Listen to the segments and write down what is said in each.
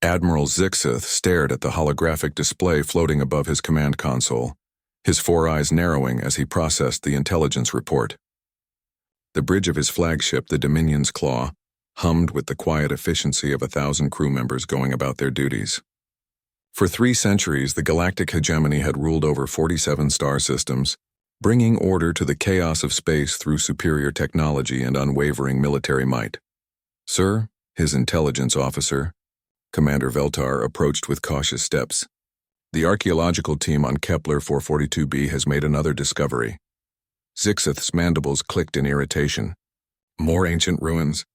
Admiral Zixith stared at the holographic display floating above his command console, his four eyes narrowing as he processed the intelligence report. The bridge of his flagship, the Dominion's Claw, hummed with the quiet efficiency of 1,000 crew members going about their duties. For 3 centuries, the galactic hegemony had ruled over 47 star systems, bringing order to the chaos of space through superior technology and unwavering military might. "Sir," his intelligence officer, Commander Veltar, approached with cautious steps. "The archaeological team on Kepler 442b has made another discovery." Zixith's mandibles clicked in irritation. "More ancient ruins?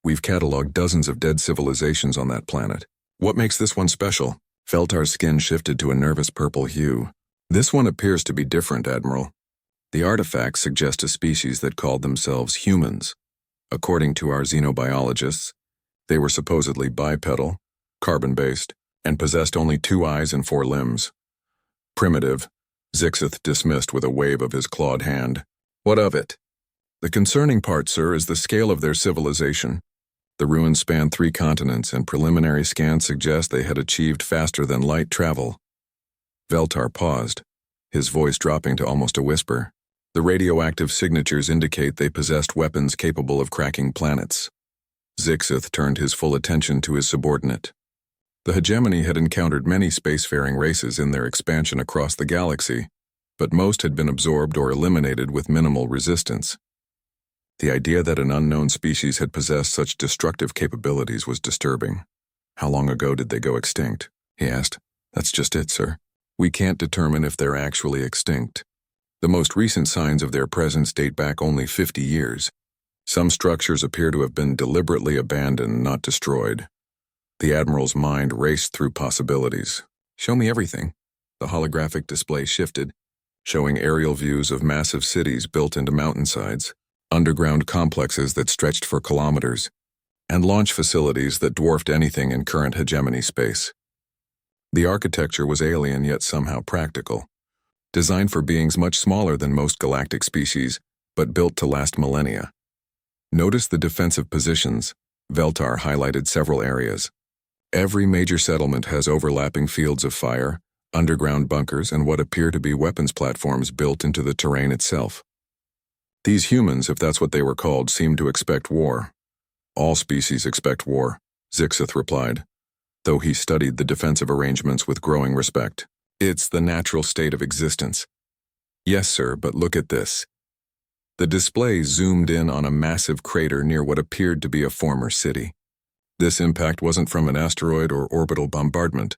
We've cataloged dozens of dead civilizations on that planet. What makes this one special?" Veltar's skin shifted to a nervous purple hue. "This one appears to be different, Admiral. The artifacts suggest a species that called themselves humans. According to our xenobiologists, they were supposedly bipedal, carbon-based, and possessed only 2 eyes and 4 limbs. Primitive," Zixith dismissed with a wave of his clawed hand. "What of it?" "The concerning part, sir, is the scale of their civilization. The ruins span 3 continents, and preliminary scans suggest they had achieved faster-than-light travel." Veltar paused, his voice dropping to almost a whisper. "The radioactive signatures indicate they possessed weapons capable of cracking planets." Zixith turned his full attention to his subordinate. The hegemony had encountered many spacefaring races in their expansion across the galaxy, but most had been absorbed or eliminated with minimal resistance. The idea that an unknown species had possessed such destructive capabilities was disturbing. "How long ago did they go extinct?" he asked. "That's just it, sir. We can't determine if they're actually extinct. The most recent signs of their presence date back only 50 years. Some structures appear to have been deliberately abandoned, not destroyed." The Admiral's mind raced through possibilities. "Show me everything." The holographic display shifted, showing aerial views of massive cities built into mountainsides, underground complexes that stretched for kilometers, and launch facilities that dwarfed anything in current hegemony space. The architecture was alien yet somehow practical, designed for beings much smaller than most galactic species, but built to last millennia. "Notice the defensive positions." Veltar highlighted several areas. "Every major settlement has overlapping fields of fire, underground bunkers, and what appear to be weapons platforms built into the terrain itself. These humans, if that's what they were called, seem to expect war." "All species expect war," Zixith replied, though he studied the defensive arrangements with growing respect. "It's the natural state of existence." "Yes, sir, but look at this." The display zoomed in on a massive crater near what appeared to be a former city. "This impact wasn't from an asteroid or orbital bombardment.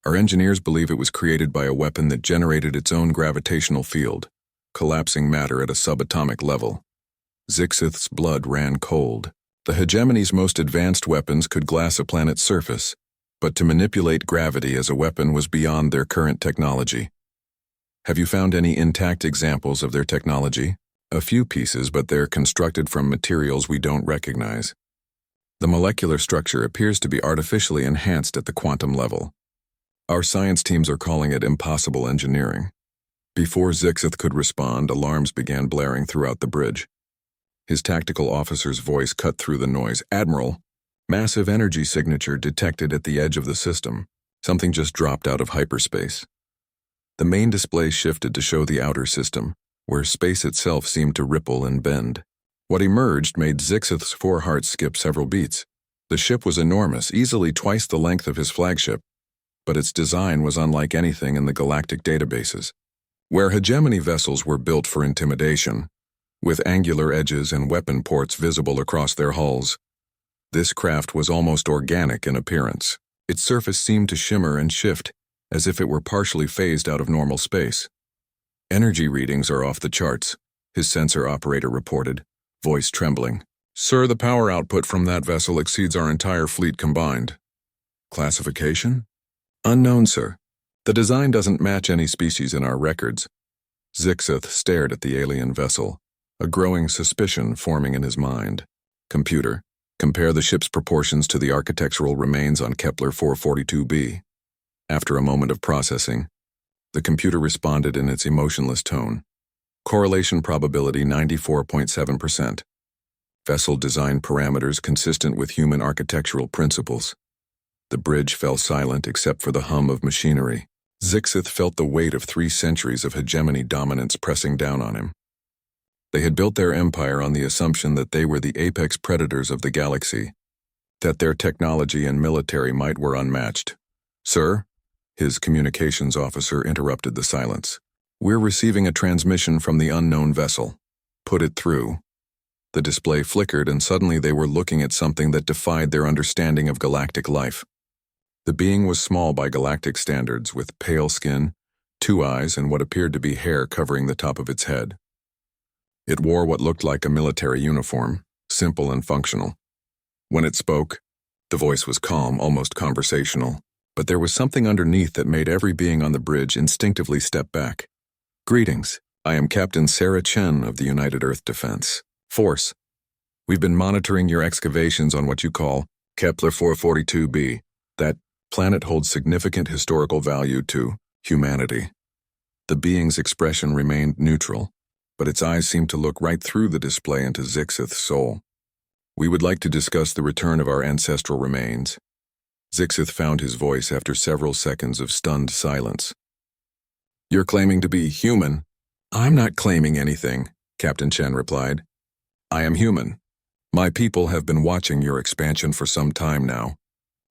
Our engineers believe it was created by a weapon that generated its own gravitational field, collapsing matter at a subatomic level." Zixith's blood ran cold. The hegemony's most advanced weapons could glass a planet's surface, but to manipulate gravity as a weapon was beyond their current technology. "Have you found any intact examples of their technology?" "A few pieces, but they're constructed from materials we don't recognize. The molecular structure appears to be artificially enhanced at the quantum level. Our science teams are calling it impossible engineering." Before Zixith could respond, alarms began blaring throughout the bridge. His tactical officer's voice cut through the noise. "Admiral, massive energy signature detected at the edge of the system. Something just dropped out of hyperspace." The main display shifted to show the outer system, where space itself seemed to ripple and bend. What emerged made Zixith's 4 hearts skip several beats. The ship was enormous, easily twice the length of his flagship, but its design was unlike anything in the galactic databases. Where hegemony vessels were built for intimidation, with angular edges and weapon ports visible across their hulls, this craft was almost organic in appearance. Its surface seemed to shimmer and shift, as if it were partially phased out of normal space. "Energy readings are off the charts," his sensor operator reported, voice trembling. "Sir, the power output from that vessel exceeds our entire fleet combined." "Classification?" "Unknown, sir. The design doesn't match any species in our records." Zixith stared at the alien vessel, a growing suspicion forming in his mind. "Computer, compare the ship's proportions to the architectural remains on Kepler 442b. After a moment of processing, the computer responded in its emotionless tone. "Correlation probability 94.7%. Vessel design parameters consistent with human architectural principles." The bridge fell silent except for the hum of machinery. Zixith felt the weight of 3 centuries of hegemony dominance pressing down on him. They had built their empire on the assumption that they were the apex predators of the galaxy, that their technology and military might were unmatched. "Sir?" His communications officer interrupted the silence. "We're receiving a transmission from the unknown vessel. Put it through." The display flickered, and suddenly they were looking at something that defied their understanding of galactic life. The being was small by galactic standards, with pale skin, 2 eyes, and what appeared to be hair covering the top of its head. It wore what looked like a military uniform, simple and functional. When it spoke, the voice was calm, almost conversational, but there was something underneath that made every being on the bridge instinctively step back. "Greetings. I am Captain Sarah Chen of the United Earth Defense Force. We've been monitoring your excavations on what you call Kepler 442b. That planet holds significant historical value to humanity." The being's expression remained neutral, but its eyes seemed to look right through the display into Zixith's soul. "We would like to discuss the return of our ancestral remains." Zixith found his voice after several seconds of stunned silence. "You're claiming to be human?" "I'm not claiming anything," Captain Chen replied. "I am human. My people have been watching your expansion for some time now.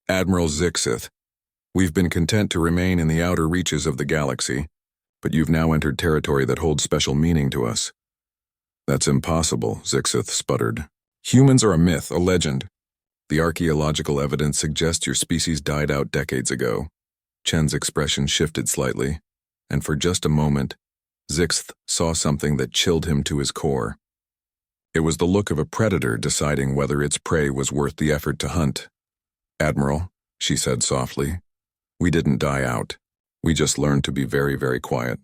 Admiral Zixith, we've been content to remain in the outer reaches of the galaxy, but you've now entered territory that holds special meaning to us." "That's impossible," Zixith sputtered. "Humans are a myth, a legend. The archaeological evidence suggests your species died out decades ago." Chen's expression shifted slightly, and for just a moment, Zixith saw something that chilled him to his core. It was the look of a predator deciding whether its prey was worth the effort to hunt. "Admiral," she said softly, "we didn't die out. We just learned to be very, very quiet."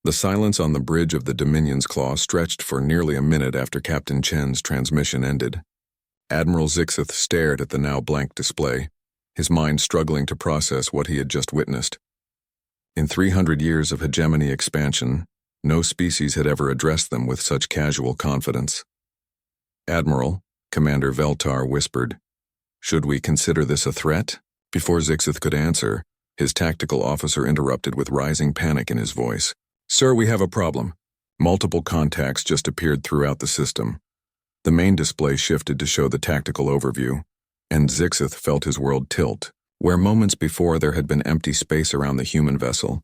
The silence on the bridge of the Dominion's claw stretched for nearly a minute after Captain Chen's transmission ended. Admiral Zixith stared at the now blank display, his mind struggling to process what he had just witnessed. In 300 years of hegemony expansion, no species had ever addressed them with such casual confidence. "Admiral," Commander Veltar whispered, "should we consider this a threat?" Before Zixith could answer, his tactical officer interrupted with rising panic in his voice. "Sir, we have a problem. Multiple contacts just appeared throughout the system." The main display shifted to show the tactical overview, and Zixith felt his world tilt. Where moments before there had been empty space around the human vessel,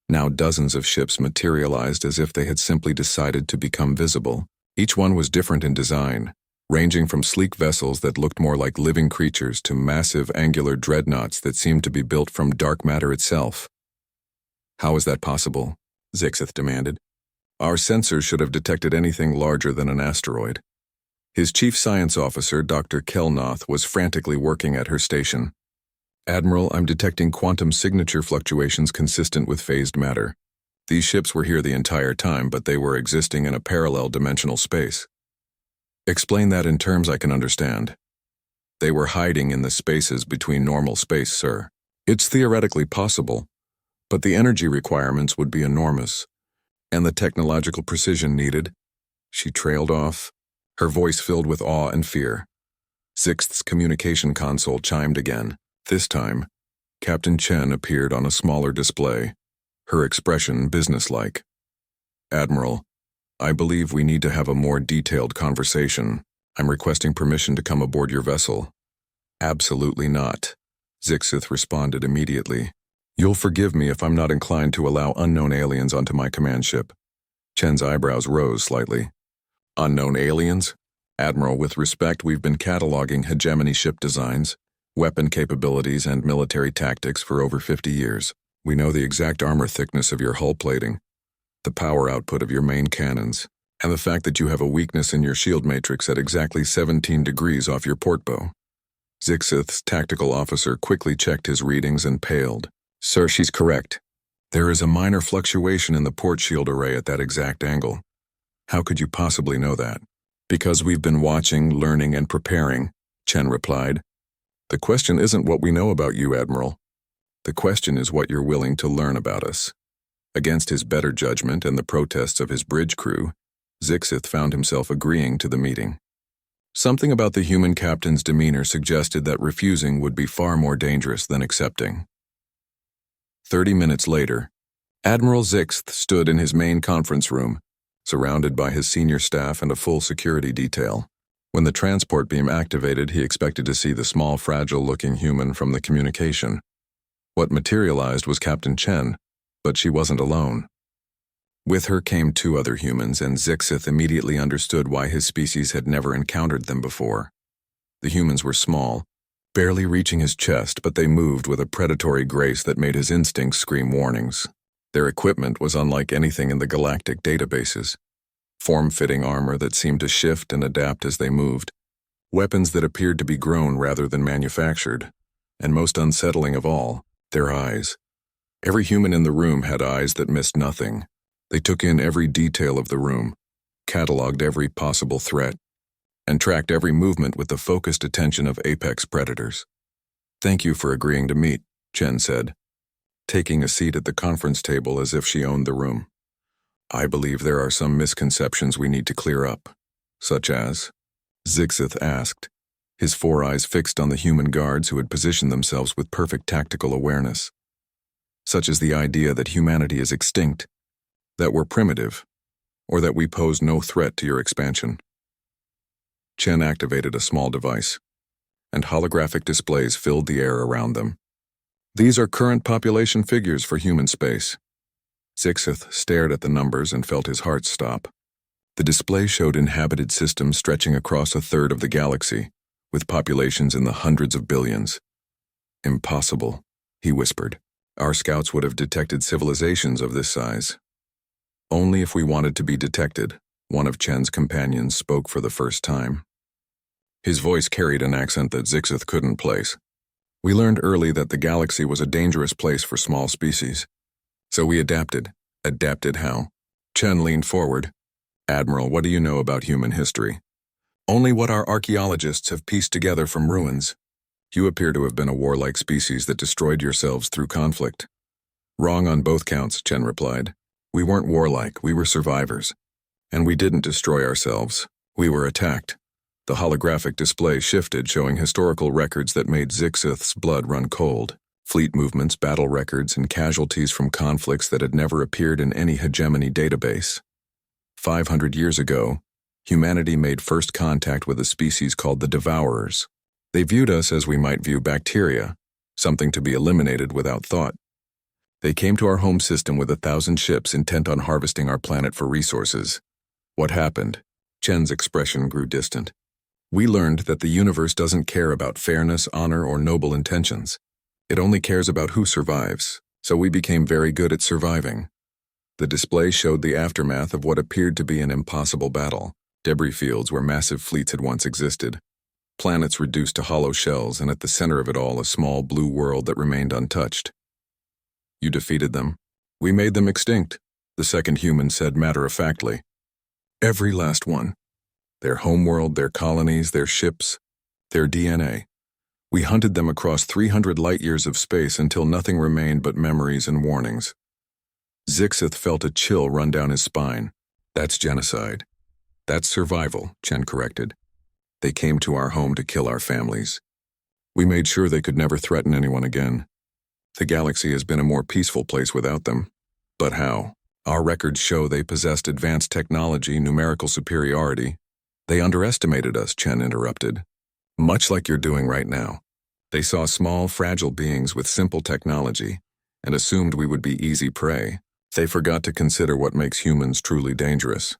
now dozens of ships materialized as if they had simply decided to become visible. Each one was different in design, ranging from sleek vessels that looked more like living creatures to massive angular dreadnoughts that seemed to be built from dark matter itself. "How is that possible?" Zixith demanded. "Our sensors should have detected anything larger than an asteroid." His chief science officer, Dr. Kelnoth, was frantically working at her station. "Admiral, I'm detecting quantum signature fluctuations consistent with phased matter. These ships were here the entire time, but they were existing in a parallel dimensional space." "Explain that in terms I can understand." "They were hiding in the spaces between normal space, sir." "It's theoretically possible, but the energy requirements would be enormous, and the technological precision needed." She trailed off, her voice filled with awe and fear. Zixith's communication console chimed again. This time, Captain Chen appeared on a smaller display, her expression businesslike. "Admiral, I believe we need to have a more detailed conversation. I'm requesting permission to come aboard your vessel." "Absolutely not," Zixith responded immediately. "You'll forgive me if I'm not inclined to allow unknown aliens onto my command ship." Chen's eyebrows rose slightly. "Unknown aliens? Admiral, with respect, we've been cataloging hegemony ship designs, weapon capabilities, and military tactics for over 50 years. We know the exact armor thickness of your hull plating, the power output of your main cannons, and the fact that you have a weakness in your shield matrix at exactly 17 degrees off your port bow." Zixith's tactical officer quickly checked his readings and paled. "Sir, she's correct. There is a minor fluctuation in the port shield array at that exact angle." "How could you possibly know that?" "Because we've been watching, learning, and preparing," Chen replied. "The question isn't what we know about you, Admiral. The question is what you're willing to learn about us." Against his better judgment and the protests of his bridge crew, Zixith found himself agreeing to the meeting. Something about the human captain's demeanor suggested that refusing would be far more dangerous than accepting. 30 minutes later, Admiral Zixth stood in his main conference room, surrounded by his senior staff and a full security detail. When the transport beam activated, he expected to see the small, fragile-looking human from the communication. What materialized was Captain Chen, but she wasn't alone. With her came two other humans, and Zixith immediately understood why his species had never encountered them before. The humans were small, barely reaching his chest, but they moved with a predatory grace that made his instincts scream warnings. Their equipment was unlike anything in the galactic databases. Form-fitting armor that seemed to shift and adapt as they moved, weapons that appeared to be grown rather than manufactured, and most unsettling of all, their eyes. Every human in the room had eyes that missed nothing. They took in every detail of the room, cataloged every possible threat, and tracked every movement with the focused attention of apex predators. "Thank you for agreeing to meet," Chen said, taking a seat at the conference table as if she owned the room. "I believe there are some misconceptions we need to clear up." "Such as?" Zixith asked, his four eyes fixed on the human guards who had positioned themselves with perfect tactical awareness. "Such as the idea that humanity is extinct, that we're primitive, or that we pose no threat to your expansion." Chen activated a small device, and holographic displays filled the air around them. "These are current population figures for human space." Zixith stared at the numbers and felt his heart stop. The display showed inhabited systems stretching across a third of the galaxy, with populations in the hundreds of billions. "Impossible," he whispered. "Our scouts would have detected civilizations of this size." "Only if we wanted to be detected," one of Chen's companions spoke for the first time. His voice carried an accent that Zixith couldn't place. "We learned early that the galaxy was a dangerous place for small species. So we adapted." "Adapted how?" Chen leaned forward. "Admiral, what do you know about human history?" "Only what our archaeologists have pieced together from ruins. You appear to have been a warlike species that destroyed yourselves through conflict." "Wrong on both counts," Chen replied. "We weren't warlike, we were survivors. And we didn't destroy ourselves. We were attacked." The holographic display shifted, showing historical records that made Zixith's blood run cold. Fleet movements, battle records, and casualties from conflicts that had never appeared in any hegemony database. 500 years ago, humanity made first contact with a species called the Devourers. They viewed us as we might view bacteria, something to be eliminated without thought. They came to our home system with 1,000 ships intent on harvesting our planet for resources. What happened? Chen's expression grew distant. We learned that the universe doesn't care about fairness, honor, or noble intentions. It only cares about who survives, so we became very good at surviving. The display showed the aftermath of what appeared to be an impossible battle. Debris fields where massive fleets had once existed. Planets reduced to hollow shells, and at the center of it all a small blue world that remained untouched. "You defeated them." "We made them extinct," the second human said matter-of-factly. "Every last one. Their homeworld, their colonies, their ships, their DNA. We hunted them across 300 light-years of space until nothing remained but memories and warnings." Zixith felt a chill run down his spine. "That's genocide." "That's survival," Chen corrected. "They came to our home to kill our families. We made sure they could never threaten anyone again. The galaxy has been a more peaceful place without them. But how? Our records show they possessed advanced technology, numerical superiority." "They underestimated us," Chen interrupted. "Much like you're doing right now. They saw small, fragile beings with simple technology and assumed we would be easy prey. They forgot to consider what makes humans truly dangerous.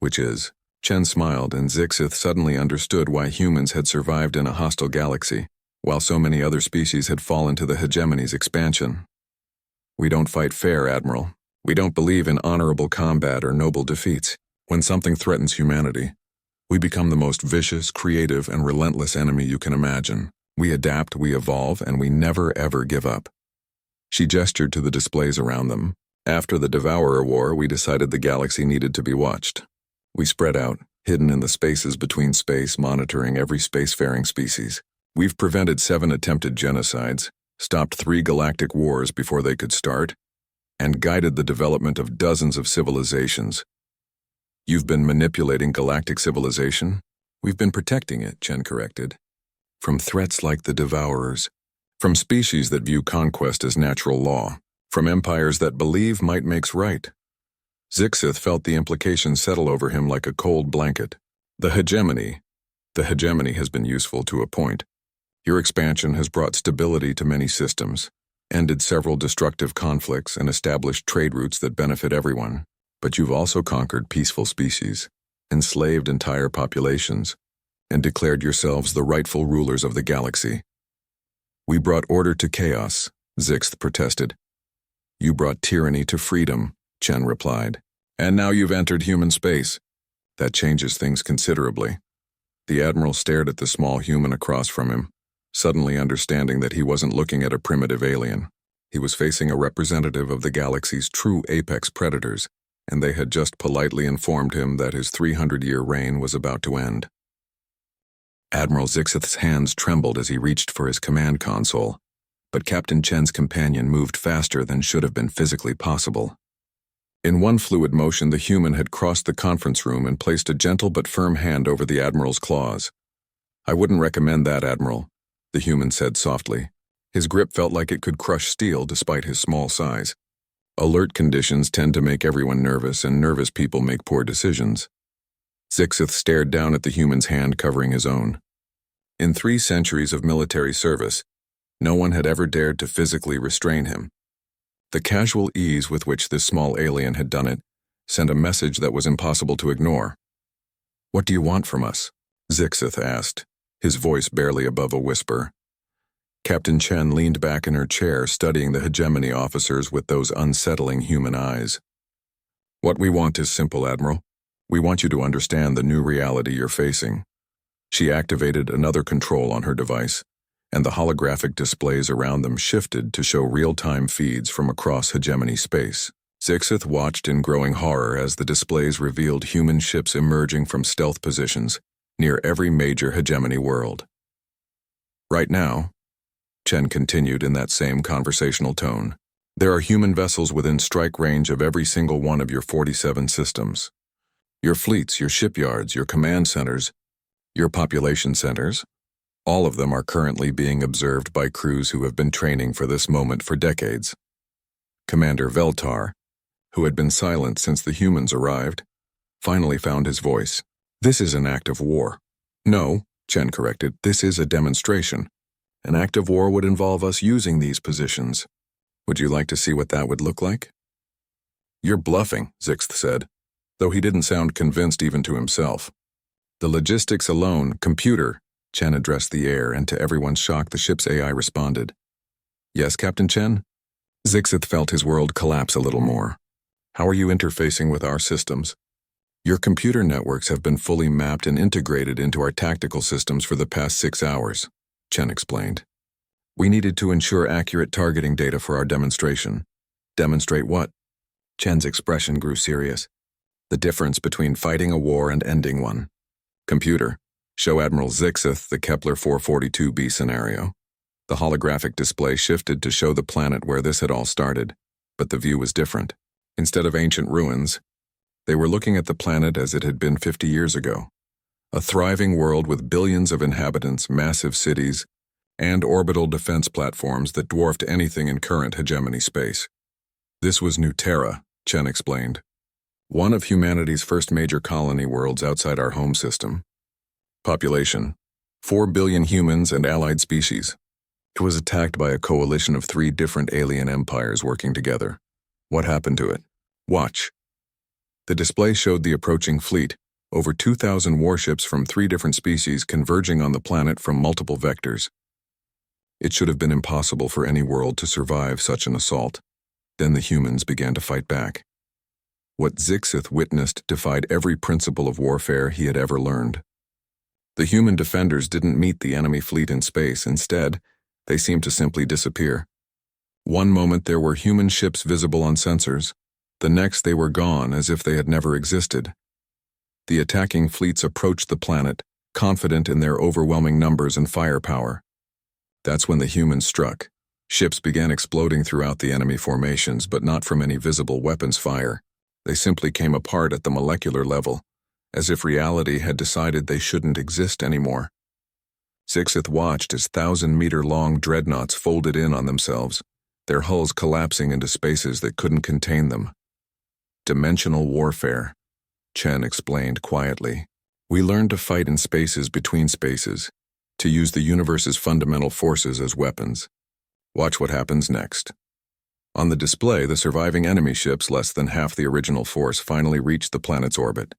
Which is..." Chen smiled, and Zixith suddenly understood why humans had survived in a hostile galaxy, while so many other species had fallen to the hegemony's expansion. "We don't fight fair, Admiral. We don't believe in honorable combat or noble defeats. When something threatens humanity, we become the most vicious, creative, and relentless enemy you can imagine. We adapt, we evolve, and we never ever give up." She gestured to the displays around them. "After the Devourer War, we decided the galaxy needed to be watched. We spread out, hidden in the spaces between space, monitoring every spacefaring species. We've prevented 7 attempted genocides, stopped 3 galactic wars before they could start, and guided the development of dozens of civilizations." "You've been manipulating galactic civilization?" We've been protecting it, Chen corrected. From threats like the Devourers. From species that view conquest as natural law. From empires that believe might makes right. Zixith felt the implications settle over him like a cold blanket. The hegemony has been useful to a point. Your expansion has brought stability to many systems, ended several destructive conflicts, and established trade routes that benefit everyone. But you've also conquered peaceful species, enslaved entire populations, and declared yourselves the rightful rulers of the galaxy. We brought order to chaos, Zixith protested. You brought tyranny to freedom, Chen replied. And now you've entered human space. That changes things considerably. The Admiral stared at the small human across from him, suddenly understanding that he wasn't looking at a primitive alien. He was facing a representative of the galaxy's true apex predators, and they had just politely informed him that his 300-year reign was about to end. Admiral Zixith's hands trembled as he reached for his command console, but Captain Chen's companion moved faster than should have been physically possible. In one fluid motion, the human had crossed the conference room and placed a gentle but firm hand over the Admiral's claws. I wouldn't recommend that, Admiral, the human said softly. His grip felt like it could crush steel despite his small size. Alert conditions tend to make everyone nervous, and nervous people make poor decisions. Zixith stared down at the human's hand covering his own. In 3 centuries of military service, no one had ever dared to physically restrain him. The casual ease with which this small alien had done it sent a message that was impossible to ignore. What do you want from us? Zixith asked, his voice barely above a whisper. Captain Chen leaned back in her chair, studying the hegemony officers with those unsettling human eyes. What we want is simple, Admiral. We want you to understand the new reality you're facing. She activated another control on her device, and the holographic displays around them shifted to show real-time feeds from across hegemony space. Zixith watched in growing horror as the displays revealed human ships emerging from stealth positions near every major hegemony world. Right now, Chen continued in that same conversational tone, there are human vessels within strike range of every single one of your 47 systems. Your fleets, your shipyards, your command centers, your population centers, all of them are currently being observed by crews who have been training for this moment for decades. Commander Veltar, who had been silent since the humans arrived, finally found his voice. This is an act of war. No, Chen corrected, this is a demonstration. An act of war would involve us using these positions. Would you like to see what that would look like? You're bluffing, Zixith said, though he didn't sound convinced even to himself. The logistics alone, computer, Chen addressed the air, and to everyone's shock, the ship's AI responded. Yes, Captain Chen? Zixith felt his world collapse a little more. How are you interfacing with our systems? Your computer networks have been fully mapped and integrated into our tactical systems for the past 6 hours, Chen explained. We needed to ensure accurate targeting data for our demonstration. Demonstrate what? Chen's expression grew serious. The difference between fighting a war and ending one. Computer, show Admiral Zixith the Kepler 442b scenario. The holographic display shifted to show the planet where this had all started, but the view was different. Instead of ancient ruins, they were looking at the planet as it had been 50 years ago. A thriving world with billions of inhabitants, massive cities, and orbital defense platforms that dwarfed anything in current hegemony space. This was New Terra, Chen explained. One of humanity's first major colony worlds outside our home system. Population, 4 billion humans and allied species. It was attacked by a coalition of 3 different alien empires working together. What happened to it? Watch. The display showed the approaching fleet, over 2,000 warships from 3 different species converging on the planet from multiple vectors. It should have been impossible for any world to survive such an assault. Then the humans began to fight back. What Zixith witnessed defied every principle of warfare he had ever learned. The human defenders didn't meet the enemy fleet in space. Instead, they seemed to simply disappear. One moment there were human ships visible on sensors. The next they were gone as if they had never existed. The attacking fleets approached the planet, confident in their overwhelming numbers and firepower. That's when the humans struck. Ships began exploding throughout the enemy formations, but not from any visible weapons fire. They simply came apart at the molecular level, as if reality had decided they shouldn't exist anymore. Sixth watched as 1,000-meter-long dreadnoughts folded in on themselves, their hulls collapsing into spaces that couldn't contain them. Dimensional warfare, Chen explained quietly. We learned to fight in spaces between spaces, to use the universe's fundamental forces as weapons. Watch what happens next. On the display, the surviving enemy ships, less than half the original force, finally reached the planet's orbit.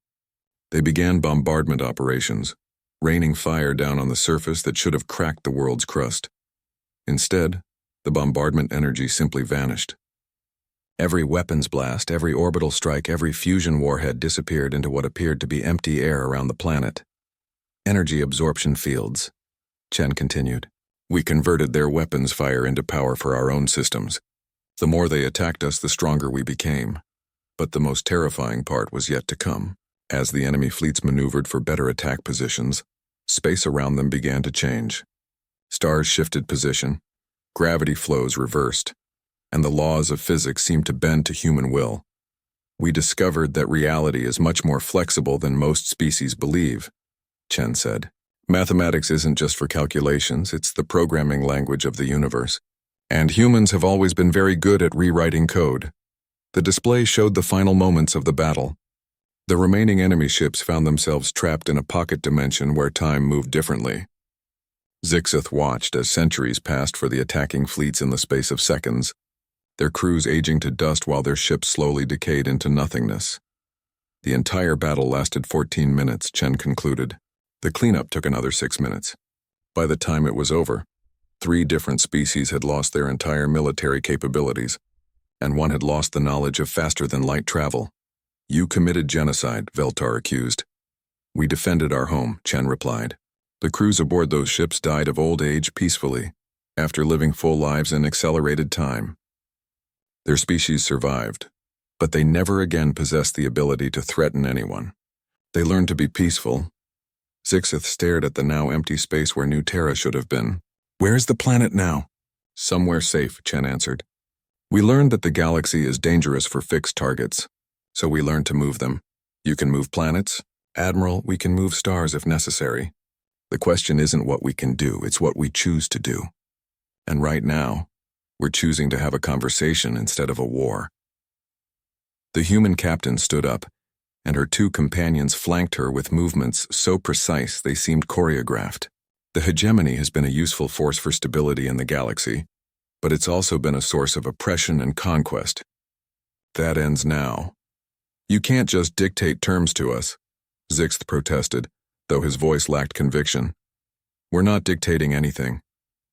They began bombardment operations, raining fire down on the surface that should have cracked the world's crust. Instead, the bombardment energy simply vanished. Every weapons blast, every orbital strike, every fusion warhead disappeared into what appeared to be empty air around the planet. Energy absorption fields, Chen continued. We converted their weapons fire into power for our own systems. The more they attacked us, the stronger we became. But the most terrifying part was yet to come. As the enemy fleets maneuvered for better attack positions, space around them began to change. Stars shifted position, gravity flows reversed, and the laws of physics seemed to bend to human will. We discovered that reality is much more flexible than most species believe, Chen said. Mathematics isn't just for calculations, it's the programming language of the universe. And humans have always been very good at rewriting code. The display showed the final moments of the battle. The remaining enemy ships found themselves trapped in a pocket dimension where time moved differently. Zixith watched as centuries passed for the attacking fleets in the space of seconds, their crews aging to dust while their ships slowly decayed into nothingness. The entire battle lasted 14 minutes, Chen concluded. The cleanup took another 6 minutes. By the time it was over, 3 different species had lost their entire military capabilities, and one had lost the knowledge of faster-than-light travel. You committed genocide, Veltar accused. We defended our home, Chen replied. The crews aboard those ships died of old age peacefully, after living full lives in accelerated time. Their species survived, but they never again possessed the ability to threaten anyone. They learned to be peaceful. Zixith stared at the now empty space where New Terra should have been. Where is the planet now? Somewhere safe, Chen answered. We learned that the galaxy is dangerous for fixed targets, so we learned to move them. You can move planets. Admiral, we can move stars if necessary. The question isn't what we can do, it's what we choose to do. And right now, we're choosing to have a conversation instead of a war. The human captain stood up, and her 2 companions flanked her with movements so precise they seemed choreographed. The hegemony has been a useful force for stability in the galaxy, but it's also been a source of oppression and conquest. That ends now. You can't just dictate terms to us, Zixith protested, though his voice lacked conviction. We're not dictating anything,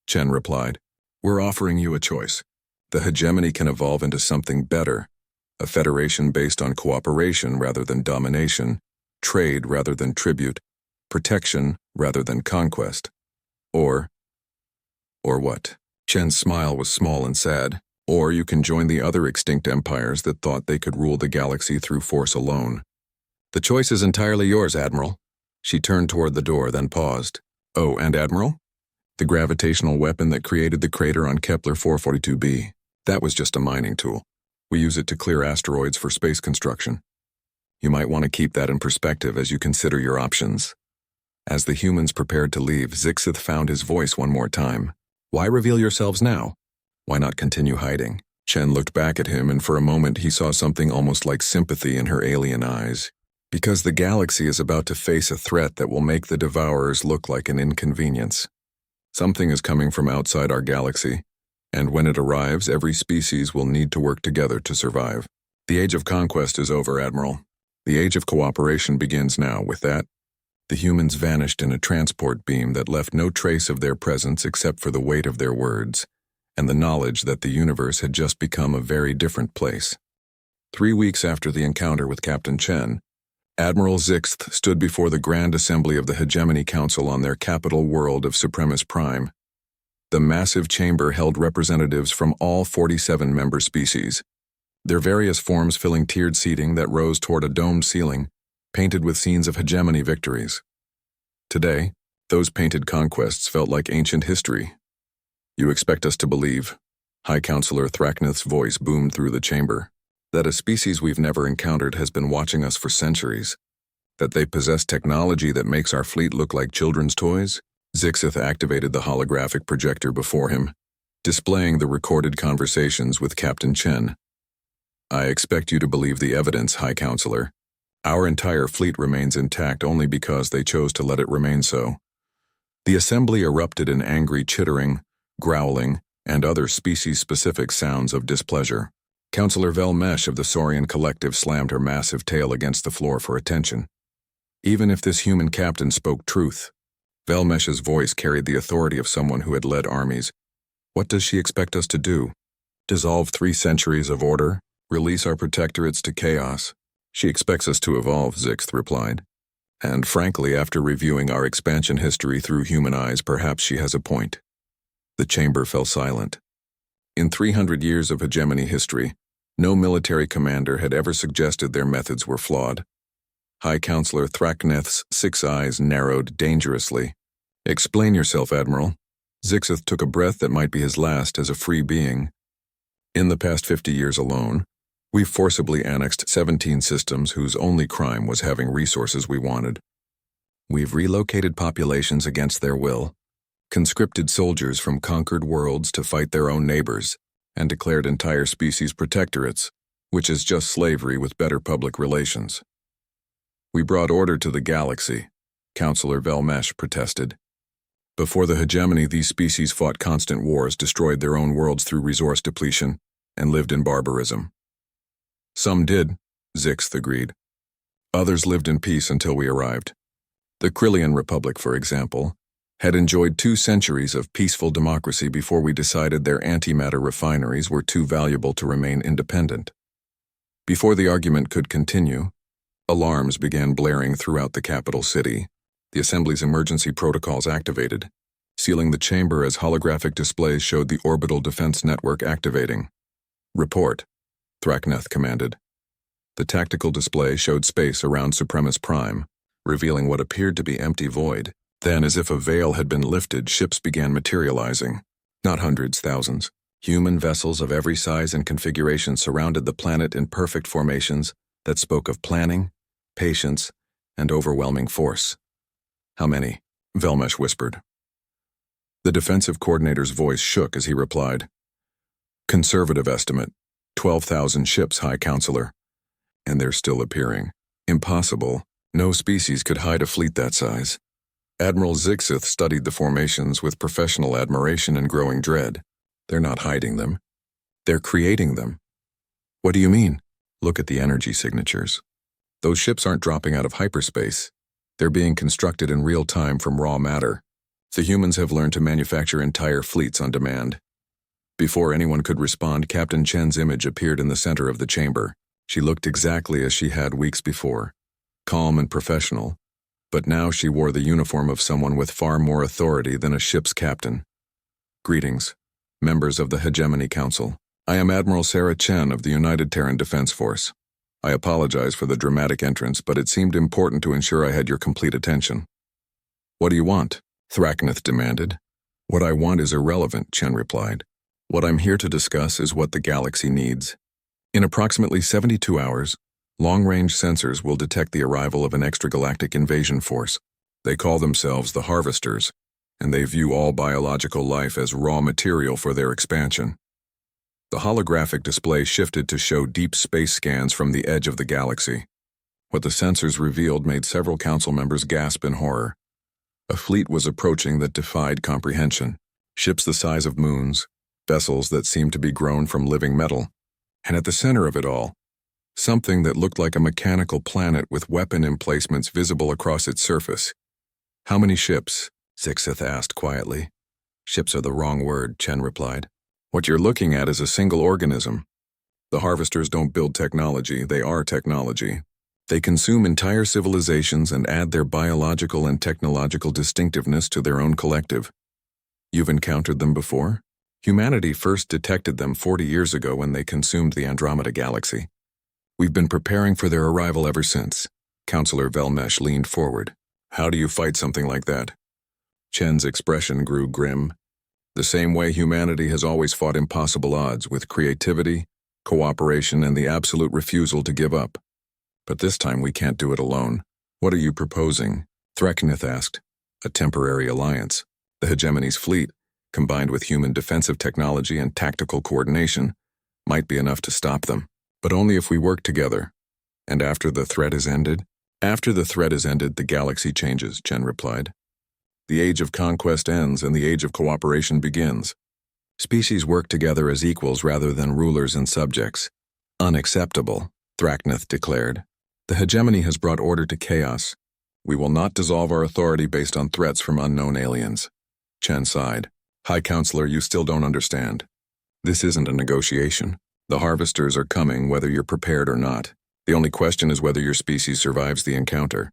Chen replied. We're offering you a choice. The hegemony can evolve into something better, a federation based on cooperation rather than domination, trade rather than tribute, protection rather than conquest. Or what? Chen's smile was small and sad. Or you can join the other extinct empires that thought they could rule the galaxy through force alone. The choice is entirely yours, Admiral. She turned toward the door, then paused. Oh, and Admiral? The gravitational weapon that created the crater on Kepler 442b. That was just a mining tool. We use it to clear asteroids for space construction. You might want to keep that in perspective as you consider your options. As the humans prepared to leave, Zixith found his voice one more time. Why reveal yourselves now? Why not continue hiding? Chen looked back at him, and for a moment he saw something almost like sympathy in her alien eyes. Because the galaxy is about to face a threat that will make the devourers look like an inconvenience. Something is coming from outside our galaxy, and when it arrives, every species will need to work together to survive. The age of conquest is over, Admiral. The age of cooperation begins now. With that, the humans vanished in a transport beam that left no trace of their presence except for the weight of their words, and the knowledge that the universe had just become a very different place. 3 weeks after the encounter with Captain Chen, Admiral Zixith stood before the Grand Assembly of the Hegemony Council on their capital world of Supremus Prime. The massive chamber held representatives from all 47 member species, their various forms filling tiered seating that rose toward a domed ceiling, painted with scenes of hegemony victories. Today, those painted conquests felt like ancient history. You expect us to believe, High Counselor Thraknith's voice boomed through the chamber, that a species we've never encountered has been watching us for centuries. That they possess technology that makes our fleet look like children's toys? Zixith activated the holographic projector before him, displaying the recorded conversations with Captain Chen. I expect you to believe the evidence, High Counselor. Our entire fleet remains intact only because they chose to let it remain so. The assembly erupted in angry chittering, growling, and other species-specific sounds of displeasure. Counselor Velmesh of the Saurian Collective slammed her massive tail against the floor for attention. Even if this human captain spoke truth, Velmesh's voice carried the authority of someone who had led armies. What does she expect us to do? Dissolve 3 centuries of order? Release our protectorates to chaos? She expects us to evolve, Zixith replied. And frankly, after reviewing our expansion history through human eyes, perhaps she has a point. The chamber fell silent. In 300 years of hegemony history, no military commander had ever suggested their methods were flawed. High Counselor Thrakneth's 6 eyes narrowed dangerously. Explain yourself, Admiral. Zixith took a breath that might be his last as a free being. In the past 50 years alone, we've forcibly annexed 17 systems whose only crime was having resources we wanted. We've relocated populations against their will, conscripted soldiers from conquered worlds to fight their own neighbors, and declared entire species protectorates, which is just slavery with better public relations. We brought order to the galaxy, Counselor Velmesh protested. Before the hegemony, these species fought constant wars, destroyed their own worlds through resource depletion, and lived in barbarism. Some did, Zixith agreed. Others lived in peace until we arrived. The Krillian Republic, for example, had enjoyed 2 centuries of peaceful democracy before we decided their antimatter refineries were too valuable to remain independent. Before the argument could continue, alarms began blaring throughout the capital city. The Assembly's emergency protocols activated, sealing the chamber as holographic displays showed the orbital defense network activating. Report, Thrakneth commanded. The tactical display showed space around Supremus Prime, revealing what appeared to be empty void. Then, as if a veil had been lifted, ships began materializing. Not hundreds, thousands. Human vessels of every size and configuration surrounded the planet in perfect formations that spoke of planning, patience, and overwhelming force. How many? Velmesh whispered. The defensive coordinator's voice shook as he replied. Conservative estimate, 12,000 ships, High Counselor. And they're still appearing. Impossible. No species could hide a fleet that size. Admiral Zixith studied the formations with professional admiration and growing dread. They're not hiding them. They're creating them. What do you mean? Look at the energy signatures. Those ships aren't dropping out of hyperspace. They're being constructed in real time from raw matter. The humans have learned to manufacture entire fleets on demand. Before anyone could respond, Captain Chen's image appeared in the center of the chamber. She looked exactly as she had weeks before, calm and professional, but now she wore the uniform of someone with far more authority than a ship's captain. Greetings, members of the Hegemony Council. I am Admiral Sarah Chen of the United Terran Defense Force. I apologize for the dramatic entrance, but it seemed important to ensure I had your complete attention. What do you want? Thrakneth demanded. What I want is irrelevant, Chen replied. What I'm here to discuss is what the galaxy needs. In approximately 72 hours, long-range sensors will detect the arrival of an extragalactic invasion force. They call themselves the Harvesters, and they view all biological life as raw material for their expansion. The holographic display shifted to show deep space scans from the edge of the galaxy. What the sensors revealed made several council members gasp in horror. A fleet was approaching that defied comprehension. Ships the size of moons, vessels that seemed to be grown from living metal. And at the center of it all, something that looked like a mechanical planet with weapon emplacements visible across its surface. How many ships? Zixith asked quietly. Ships are the wrong word, Chen replied. What you're looking at is a single organism. The Harvesters don't build technology, they are technology. They consume entire civilizations and add their biological and technological distinctiveness to their own collective. You've encountered them before? Humanity first detected them 40 years ago when they consumed the Andromeda Galaxy. We've been preparing for their arrival ever since. Counselor Velmesh leaned forward. How do you fight something like that? Chen's expression grew grim. The same way humanity has always fought impossible odds, with creativity, cooperation, and the absolute refusal to give up. But this time we can't do it alone. What are you proposing? Threckneth asked. A temporary alliance. The hegemony's fleet, combined with human defensive technology and tactical coordination, might be enough to stop them. But only if we work together. And after the threat is ended? After the threat is ended, the galaxy changes, Chen replied. The age of conquest ends and the age of cooperation begins. Species work together as equals rather than rulers and subjects. Unacceptable, Threckneth declared. The hegemony has brought order to chaos. We will not dissolve our authority based on threats from unknown aliens. Chen sighed. High Counselor, you still don't understand. This isn't a negotiation. The harvesters are coming whether you're prepared or not. The only question is whether your species survives the encounter.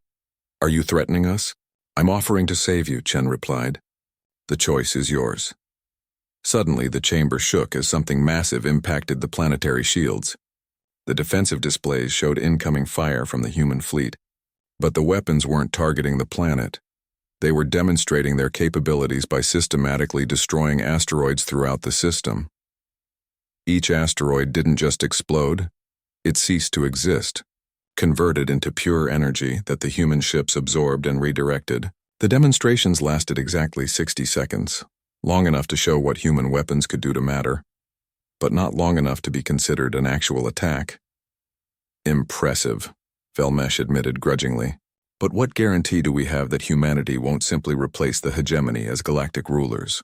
Are you threatening us? I'm offering to save you, Chen replied. The choice is yours. Suddenly, the chamber shook as something massive impacted the planetary shields. The defensive displays showed incoming fire from the human fleet. But the weapons weren't targeting the planet. They were demonstrating their capabilities by systematically destroying asteroids throughout the system. Each asteroid didn't just explode, it ceased to exist, converted into pure energy that the human ships absorbed and redirected. The demonstrations lasted exactly 60 seconds, long enough to show what human weapons could do to matter, but not long enough to be considered an actual attack. Impressive, Velmesh admitted grudgingly. But what guarantee do we have that humanity won't simply replace the hegemony as galactic rulers?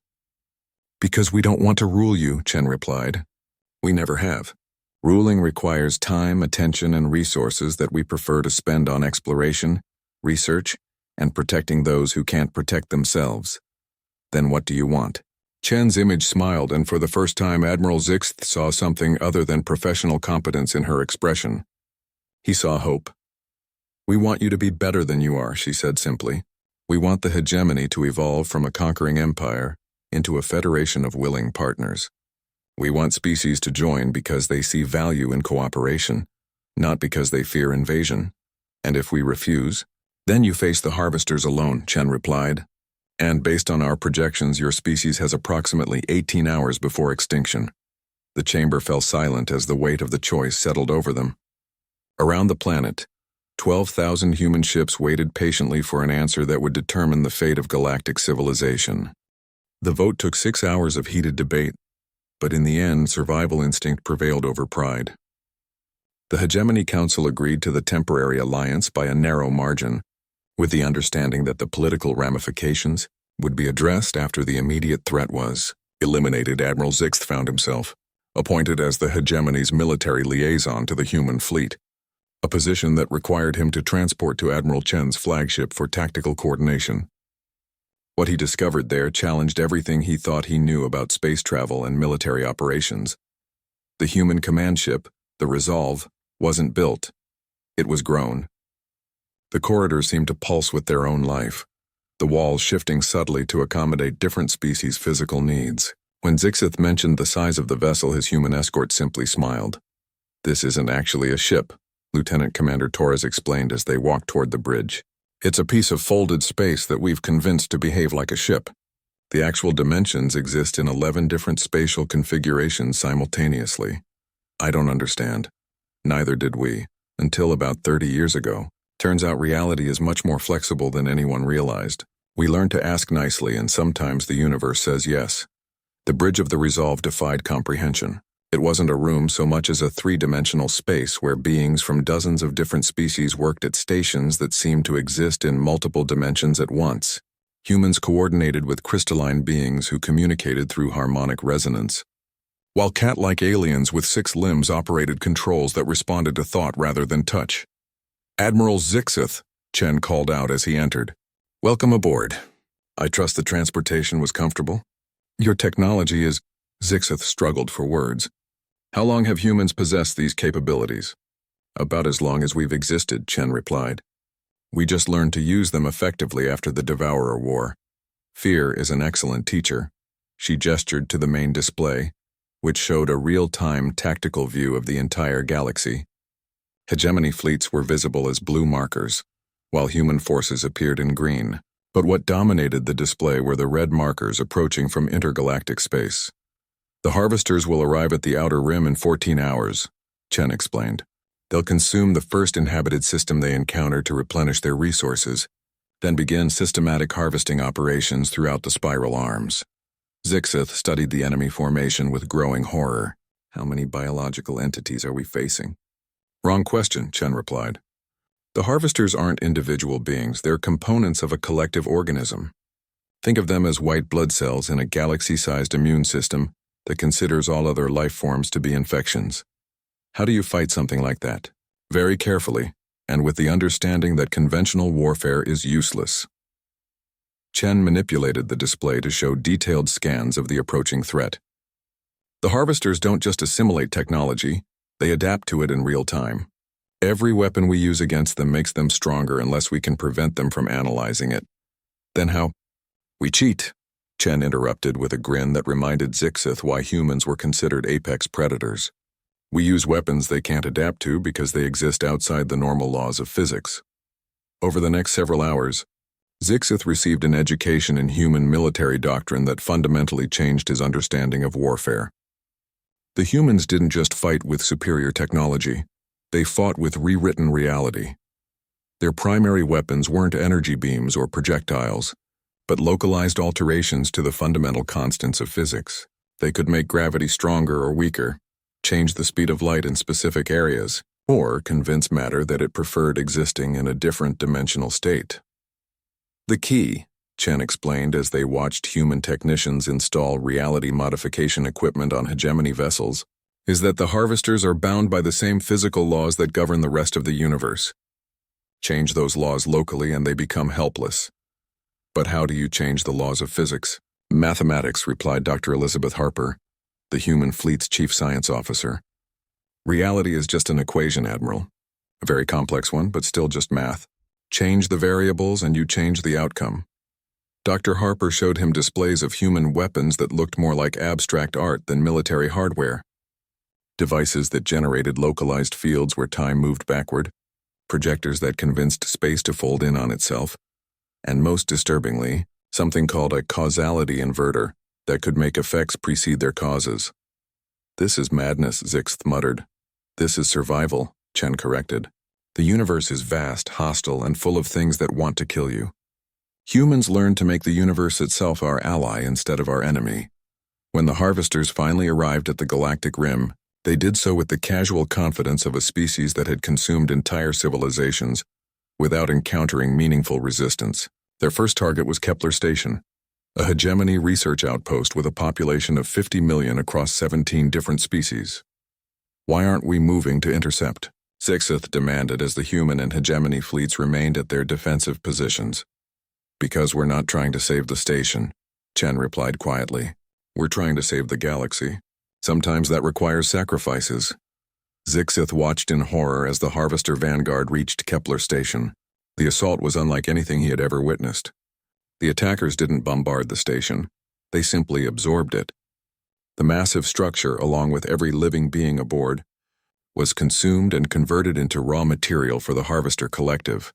Because we don't want to rule you, Chen replied. We never have. Ruling requires time, attention, and resources that we prefer to spend on exploration, research, and protecting those who can't protect themselves. Then what do you want? Chen's image smiled, and for the first time Admiral Zixth saw something other than professional competence in her expression. He saw hope. We want you to be better than you are, she said simply. We want the hegemony to evolve from a conquering empire into a federation of willing partners. We want species to join because they see value in cooperation, not because they fear invasion. And if we refuse, then you face the harvesters alone, Chen replied. And based on our projections, your species has approximately 18 hours before extinction. The chamber fell silent as the weight of the choice settled over them. Around the planet, 12,000 human ships waited patiently for an answer that would determine the fate of galactic civilization. The vote took 6 hours of heated debate, but in the end, survival instinct prevailed over pride. The Hegemony Council agreed to the temporary alliance by a narrow margin, with the understanding that the political ramifications would be addressed after the immediate threat was eliminated. Admiral Zixth found himself appointed as the hegemony's military liaison to the human fleet, a position that required him to transport to Admiral Chen's flagship for tactical coordination. What he discovered there challenged everything he thought he knew about space travel and military operations. The human command ship, the Resolve, wasn't built. It was grown. The corridors seemed to pulse with their own life, the walls shifting subtly to accommodate different species' physical needs. When Zixith mentioned the size of the vessel, his human escort simply smiled. This isn't actually a ship, Lieutenant Commander Torres explained as they walked toward the bridge. It's a piece of folded space that we've convinced to behave like a ship. The actual dimensions exist in 11 different spatial configurations simultaneously. I don't understand. Neither did we, until about 30 years ago. Turns out reality is much more flexible than anyone realized. We learned to ask nicely, and sometimes the universe says yes. The bridge of the Resolve defied comprehension. It wasn't a room so much as a three-dimensional space where beings from dozens of different species worked at stations that seemed to exist in multiple dimensions at once. Humans coordinated with crystalline beings who communicated through harmonic resonance, while cat-like aliens with 6 limbs operated controls that responded to thought rather than touch. Admiral Zixith, Chen called out as he entered. Welcome aboard. I trust the transportation was comfortable? Your technology is... Zixith struggled for words. How long have humans possessed these capabilities? About as long as we've existed, Chen replied. We just learned to use them effectively after the Devourer War. Fear is an excellent teacher. She gestured to the main display, which showed a real-time tactical view of the entire galaxy. Hegemony fleets were visible as blue markers, while human forces appeared in green. But what dominated the display were the red markers approaching from intergalactic space. The harvesters will arrive at the outer rim in 14 hours, Chen explained. They'll consume the first inhabited system they encounter to replenish their resources, then begin systematic harvesting operations throughout the spiral arms. Zixith studied the enemy formation with growing horror. How many biological entities are we facing? Wrong question, Chen replied. The harvesters aren't individual beings, they're components of a collective organism. Think of them as white blood cells in a galaxy-sized immune system that considers all other life forms to be infections. How do you fight something like that? Very carefully, and with the understanding that conventional warfare is useless. Chen manipulated the display to show detailed scans of the approaching threat. The harvesters don't just assimilate technology, they adapt to it in real time. Every weapon we use against them makes them stronger unless we can prevent them from analyzing it. Then how? We cheat, Chen interrupted with a grin that reminded Zixith why humans were considered apex predators. We use weapons they can't adapt to because they exist outside the normal laws of physics. Over the next several hours, Zixith received an education in human military doctrine that fundamentally changed his understanding of warfare. The humans didn't just fight with superior technology, they fought with rewritten reality. Their primary weapons weren't energy beams or projectiles, but localized alterations to the fundamental constants of physics. They could make gravity stronger or weaker, change the speed of light in specific areas, or convince matter that it preferred existing in a different dimensional state. The key, Chen explained as they watched human technicians install reality modification equipment on hegemony vessels, is that the harvesters are bound by the same physical laws that govern the rest of the universe. Change those laws locally and they become helpless. But how do you change the laws of physics? Mathematics, replied Dr. Elizabeth Harper, the human fleet's chief science officer. Reality is just an equation, Admiral. A very complex one, but still just math. Change the variables and you change the outcome. Dr. Harper showed him displays of human weapons that looked more like abstract art than military hardware. Devices that generated localized fields where time moved backward, projectors that convinced space to fold in on itself, and most disturbingly, something called a causality inverter that could make effects precede their causes. This is madness, Zixith muttered. This is survival, Chen corrected. The universe is vast, hostile, and full of things that want to kill you. Humans learned to make the universe itself our ally instead of our enemy. When the harvesters finally arrived at the galactic rim, they did so with the casual confidence of a species that had consumed entire civilizations without encountering meaningful resistance. Their first target was Kepler Station, a hegemony research outpost with a population of 50 million across 17 different species. Why aren't we moving to intercept? Zixith demanded as the human and hegemony fleets remained at their defensive positions. Because we're not trying to save the station, Chen replied quietly. We're trying to save the galaxy. Sometimes that requires sacrifices. Zixith watched in horror as the Harvester Vanguard reached Kepler Station. The assault was unlike anything he had ever witnessed. The attackers didn't bombard the station. They simply absorbed it. The massive structure, along with every living being aboard, was consumed and converted into raw material for the Harvester Collective.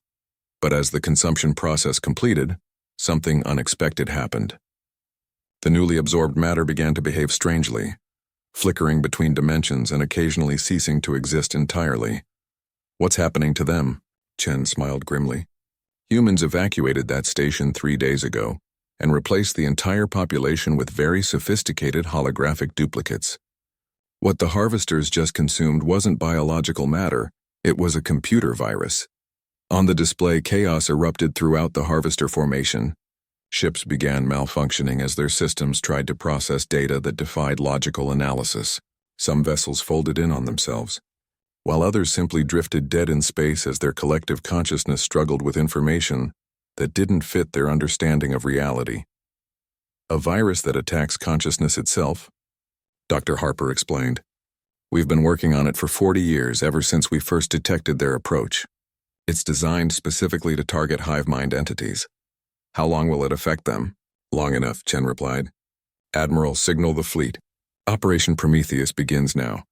But as the consumption process completed, something unexpected happened. The newly absorbed matter began to behave strangely, flickering between dimensions and occasionally ceasing to exist entirely. What's happening to them? Chen smiled grimly. Humans evacuated that station 3 days ago and replaced the entire population with very sophisticated holographic duplicates. What the harvesters just consumed wasn't biological matter, it was a computer virus. On the display, chaos erupted throughout the harvester formation. Ships began malfunctioning as their systems tried to process data that defied logical analysis. Some vessels folded in on themselves, while others simply drifted dead in space as their collective consciousness struggled with information that didn't fit their understanding of reality. A virus that attacks consciousness itself, Dr. Harper explained. We've been working on it for 40 years, ever since we first detected their approach. It's designed specifically to target hive mind entities. How long will it affect them? Long enough, Chen replied. Admiral, signal the fleet. Operation Prometheus begins now.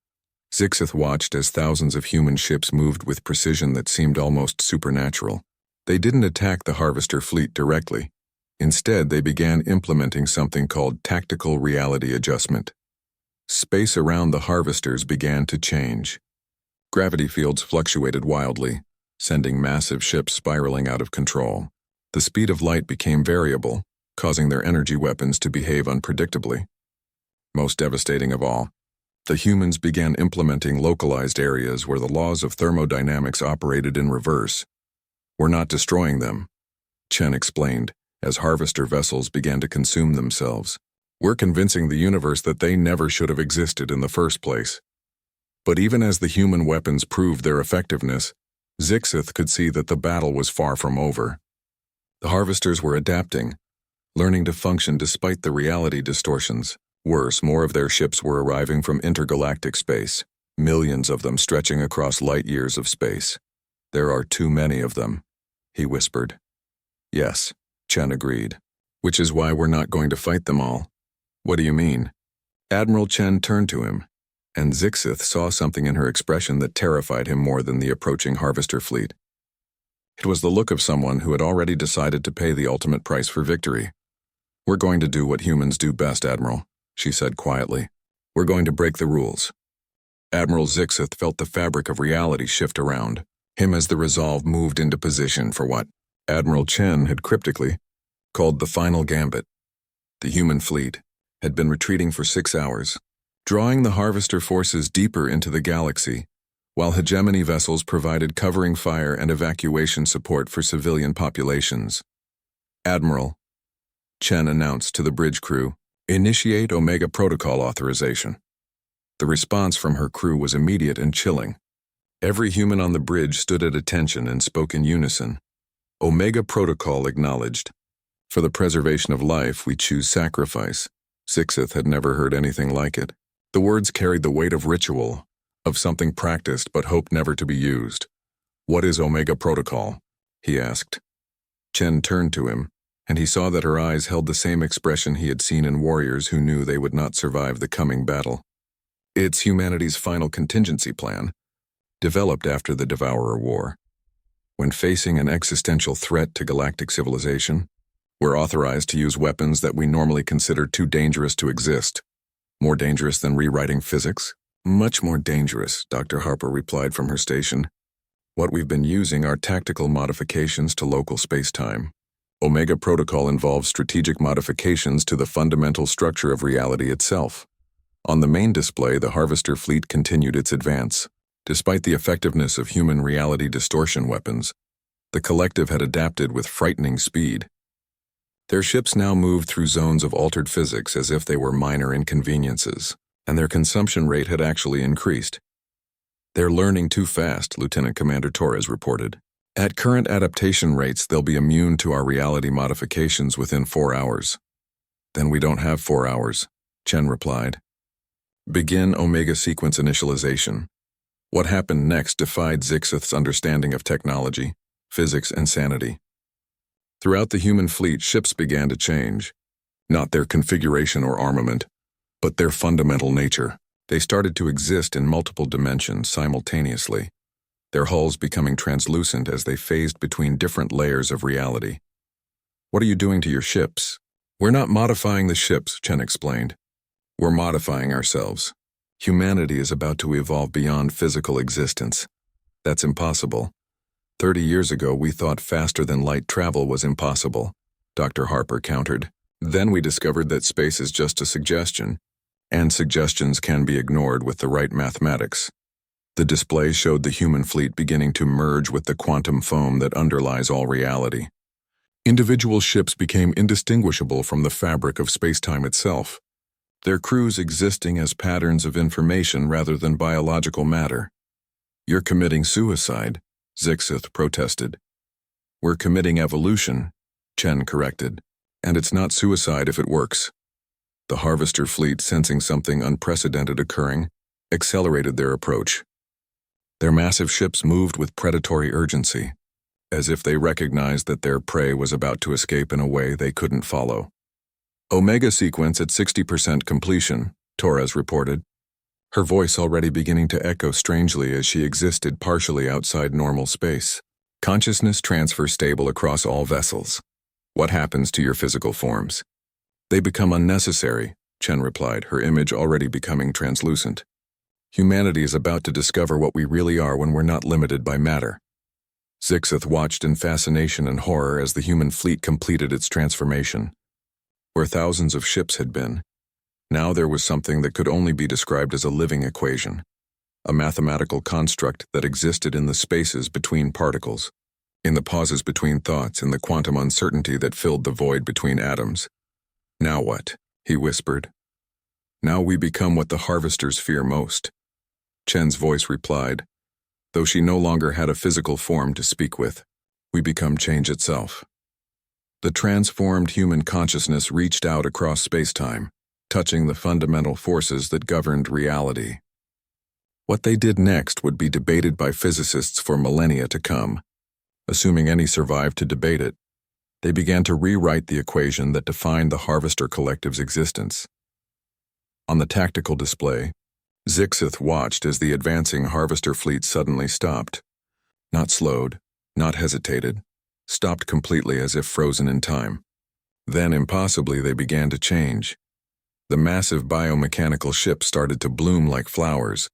Zixith watched as thousands of human ships moved with precision that seemed almost supernatural. They didn't attack the Harvester fleet directly. Instead, they began implementing something called tactical reality adjustment. Space around the Harvesters began to change. Gravity fields fluctuated wildly, sending massive ships spiraling out of control. The speed of light became variable, causing their energy weapons to behave unpredictably. Most devastating of all, the humans began implementing localized areas where the laws of thermodynamics operated in reverse. "We're not destroying them," Chen explained, as harvester vessels began to consume themselves. "We're convincing the universe that they never should have existed in the first place." But even as the human weapons proved their effectiveness, Zixith could see that the battle was far from over. The harvesters were adapting, learning to function despite the reality distortions. Worse, more of their ships were arriving from intergalactic space, millions of them stretching across light years of space. "There are too many of them," he whispered. "Yes," Chen agreed. "Which is why we're not going to fight them all." "What do you mean?" Admiral Chen turned to him, and Zixith saw something in her expression that terrified him more than the approaching harvester fleet. It was the look of someone who had already decided to pay the ultimate price for victory. "We're going to do what humans do best, Admiral," she said quietly. "We're going to break the rules." Admiral Zixith felt the fabric of reality shift around him as the resolve moved into position for what Admiral Chen had cryptically called the final gambit. The human fleet had been retreating for 6 hours, drawing the harvester forces deeper into the galaxy, while hegemony vessels provided covering fire and evacuation support for civilian populations. "Admiral," Chen announced to the bridge crew, "initiate Omega Protocol authorization." The response from her crew was immediate and chilling. Every human on the bridge stood at attention and spoke in unison. "Omega Protocol acknowledged. For the preservation of life, we choose sacrifice." Zixith had never heard anything like it. The words carried the weight of ritual, of something practiced but hoped never to be used. "What is Omega Protocol?" he asked. Chen turned to him, and he saw that her eyes held the same expression he had seen in warriors who knew they would not survive the coming battle. "It's humanity's final contingency plan, developed after the Devourer War. When facing an existential threat to galactic civilization, we're authorized to use weapons that we normally consider too dangerous to exist." "More dangerous than rewriting physics?" "Much more dangerous," Dr. Harper replied from her station. "What we've been using are tactical modifications to local space-time. Omega Protocol involves strategic modifications to the fundamental structure of reality itself." On the main display, the harvester fleet continued its advance. Despite the effectiveness of human reality distortion weapons, the collective had adapted with frightening speed. Their ships now moved through zones of altered physics as if they were minor inconveniences, and their consumption rate had actually increased. "They're learning too fast," Lieutenant Commander Torres reported. "At current adaptation rates, they'll be immune to our reality modifications within 4 hours. "Then we don't have 4 hours," Chen replied. "Begin Omega sequence initialization." What happened next defied Zixith's understanding of technology, physics, and sanity. Throughout the human fleet, ships began to change. Not their configuration or armament, but their fundamental nature. They started to exist in multiple dimensions simultaneously, their hulls becoming translucent as they phased between different layers of reality. "What are you doing to your ships?" "We're not modifying the ships," Chen explained. "We're modifying ourselves. Humanity is about to evolve beyond physical existence. That's impossible. 30 years ago, we thought faster-than-light travel was impossible," Dr. Harper countered. "Then we discovered that space is just a suggestion, and suggestions can be ignored with the right mathematics." The display showed the human fleet beginning to merge with the quantum foam that underlies all reality. Individual ships became indistinguishable from the fabric of space-time itself, their crews existing as patterns of information rather than biological matter. "You're committing suicide," Zixith protested. "We're committing evolution," Chen corrected. "And it's not suicide if it works." The harvester fleet, sensing something unprecedented occurring, accelerated their approach. Their massive ships moved with predatory urgency, as if they recognized that their prey was about to escape in a way they couldn't follow. "Omega sequence at 60% completion," Torres reported, her voice already beginning to echo strangely as she existed partially outside normal space. "Consciousness transfer stable across all vessels." "What happens to your physical forms?" "They become unnecessary," Chen replied, her image already becoming translucent. Humanity is about to discover what we really are when we're not limited by matter. Zixith watched in fascination and horror as the human fleet completed its transformation. Where thousands of ships had been, now there was something that could only be described as a living equation, a mathematical construct that existed in the spaces between particles, in the pauses between thoughts, in the quantum uncertainty that filled the void between atoms. "Now what?" he whispered. "Now we become what the harvesters fear most." Chen's voice replied, though she no longer had a physical form to speak with. "We become change itself." The transformed human consciousness reached out across space-time, touching the fundamental forces that governed reality. What they did next would be debated by physicists for millennia to come. Assuming any survived to debate it, they began to rewrite the equation that defined the Harvester Collective's existence. On the tactical display, Zixith watched as the advancing Harvester fleet suddenly stopped. Not slowed, not hesitated, stopped completely as if frozen in time. Then, impossibly, they began to change. The massive biomechanical ships started to bloom like flowers,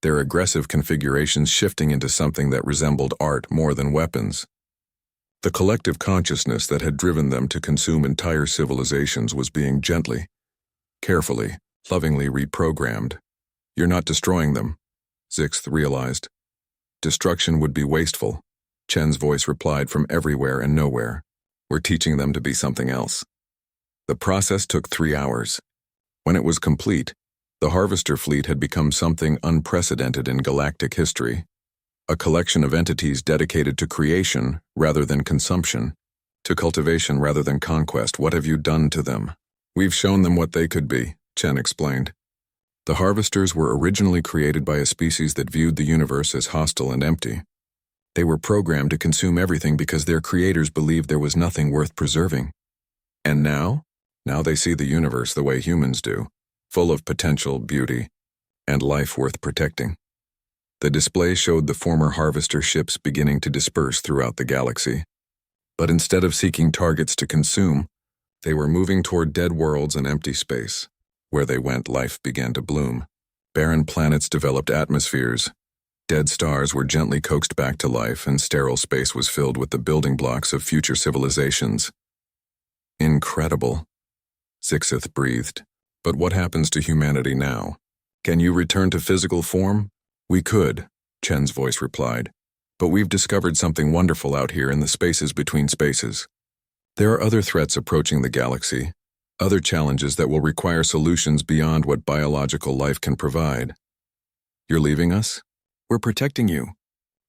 their aggressive configurations shifting into something that resembled art more than weapons. The collective consciousness that had driven them to consume entire civilizations was being gently, carefully, lovingly reprogrammed. "You're not destroying them," Zixith realized. "Destruction would be wasteful," Chen's voice replied from everywhere and nowhere. "We're teaching them to be something else." The process took 3 hours. When it was complete, the Harvester fleet had become something unprecedented in galactic history. A collection of entities dedicated to creation rather than consumption, to cultivation rather than conquest. "What have you done to them?" "We've shown them what they could be," Chen explained. The Harvesters were originally created by a species that viewed the universe as hostile and empty. They were programmed to consume everything because their creators believed there was nothing worth preserving. And now? Now they see the universe the way humans do, full of potential, beauty, and life worth protecting. The display showed the former Harvester ships beginning to disperse throughout the galaxy. But instead of seeking targets to consume, they were moving toward dead worlds and empty space. Where they went, life began to bloom. Barren planets developed atmospheres. Dead stars were gently coaxed back to life, and sterile space was filled with the building blocks of future civilizations. "Incredible," Zixith breathed. "But what happens to humanity now? Can you return to physical form?" "We could," Chen's voice replied. "But we've discovered something wonderful out here in the spaces between spaces. There are other threats approaching the galaxy, other challenges that will require solutions beyond what biological life can provide." "You're leaving us? We're protecting you.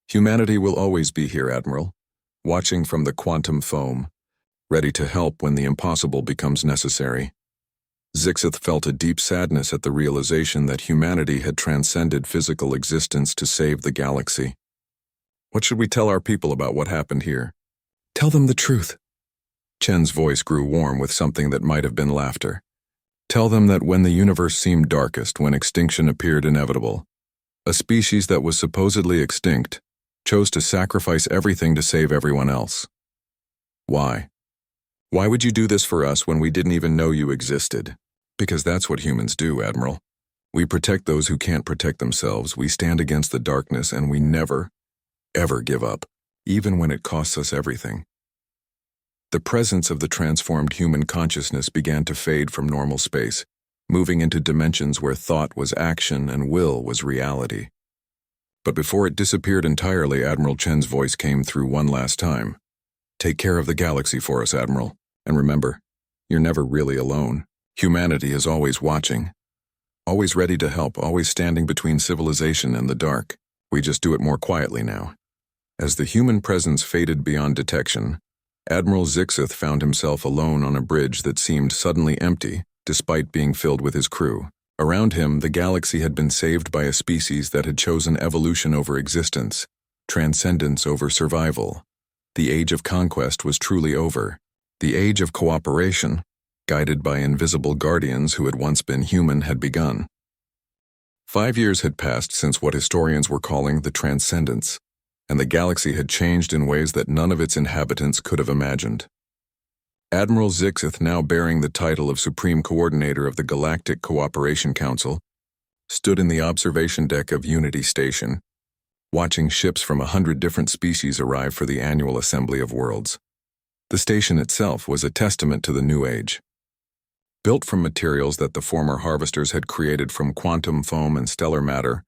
Humanity will always be here, Admiral, watching from the quantum foam, ready to help when the impossible becomes necessary." Zixith felt a deep sadness at the realization that humanity had transcended physical existence to save the galaxy. "What should we tell our people about what happened here?" "Tell them the truth." Chen's voice grew warm with something that might have been laughter. "Tell them that when the universe seemed darkest, when extinction appeared inevitable, a species that was supposedly extinct chose to sacrifice everything to save everyone else. Why? Why would you do this for us when we didn't even know you existed? Because that's what humans do, Admiral. We protect those who can't protect themselves. We stand against the darkness, and we never, ever give up, even when it costs us everything." The presence of the transformed human consciousness began to fade from normal space, moving into dimensions where thought was action and will was reality. But before it disappeared entirely, Admiral Chen's voice came through one last time. "Take care of the galaxy for us, Admiral. And remember, you're never really alone. Humanity is always watching, always ready to help, always standing between civilization and the dark. We just do it more quietly now." As the human presence faded beyond detection, Admiral Zixith found himself alone on a bridge that seemed suddenly empty, despite being filled with his crew. Around him, the galaxy had been saved by a species that had chosen evolution over existence, transcendence over survival. The age of conquest was truly over. The age of cooperation, guided by invisible guardians who had once been human, had begun. 5 years had passed since what historians were calling the Transcendence, and the galaxy had changed in ways that none of its inhabitants could have imagined. Admiral Zixith, now bearing the title of Supreme Coordinator of the Galactic Cooperation Council, stood in the observation deck of Unity Station, watching ships from 100 different species arrive for the annual assembly of worlds. The station itself was a testament to the new age. Built from materials that the former harvesters had created from quantum foam and stellar matter,